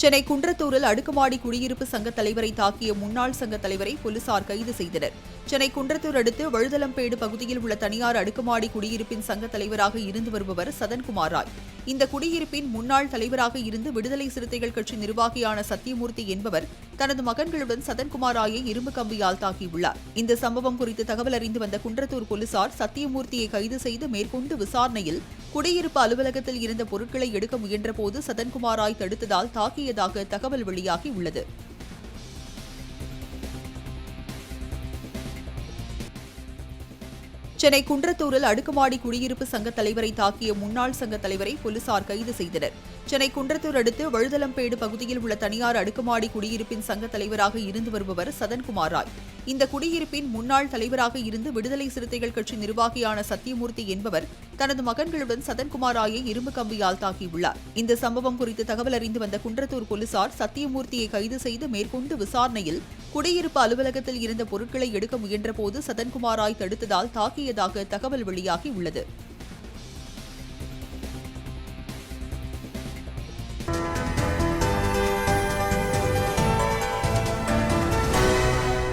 சென்னை குன்றத்தூரில் அடுக்குமாடி குடியிருப்பு சங்க தலைவரை தாக்கிய முன்னாள் சங்க தலைவரை போலீசார் கைது செய்தனர். சென்னை குன்றத்தூர் அடுத்து வழுதலம்பேடு பகுதியில் உள்ள தனியார் அடுக்குமாடி குடியிருப்பின் சங்க தலைவராக இருந்து வருபவர் சதன்குமார் ராய். இந்த குடியிருப்பின் முன்னாள் தலைவராக இருந்து விடுதலை சிறுத்தைகள் கட்சி நிர்வாகியான சத்தியமூர்த்தி என்பவர் தனது மகன்களுடன் சதன்குமார் ராயை இரும்பு கம்பியால் தாக்கியுள்ளார். இந்த சம்பவம் குறித்து தகவல் அறிந்து வந்த குன்றத்தூர் போலீசார் சத்தியமூர்த்தியை கைது செய்து மேற்கொண்டு விசாரணையில் குடியிருப்பு அலுவலகத்தில் இருந்த பொருட்களை எடுக்க முயன்றபோது சதன்குமார் ராய் தடுத்ததால் தாக்கியதாக தகவல் வெளியாகியுள்ளது. சென்னை குன்றத்தூரில் அடுக்குமாடி குடியிருப்பு சங்க தலைவரை தாக்கிய முன்னாள் சங்க தலைவரை போலீசார் கைது செய்தனர். சென்னை குன்றத்தூர் அடுத்து வழுதலம்பேடு பகுதியில் உள்ள தனியார் அடுக்குமாடி குடியிருப்பின் சங்க தலைவராக இருந்து வருபவர் சதன்குமார் ராய். இந்த குடியிருப்பின் முன்னாள் தலைவராக இருந்து விடுதலை சிறுத்தைகள் கட்சி நிர்வாகியான சத்தியமூர்த்தி என்பவர் தனது மகன்களுடன் சதன்குமார் ராயை இரும்பு கம்பியால் தாக்கியுள்ளார். இந்த சம்பவம் குறித்து தகவல் அறிந்து வந்த குன்றத்தூர் போலீசார் சத்தியமூர்த்தியை கைது செய்து மேற்கொண்டு விசாரணையில் குடியிருப்பு அலுவலகத்தில் இருந்த பொருட்களை எடுக்க முயன்றபோது சதன்குமார் ராய் தடுத்ததால் தாக்கியதாக தகவல் வெளியாகியுள்ளது.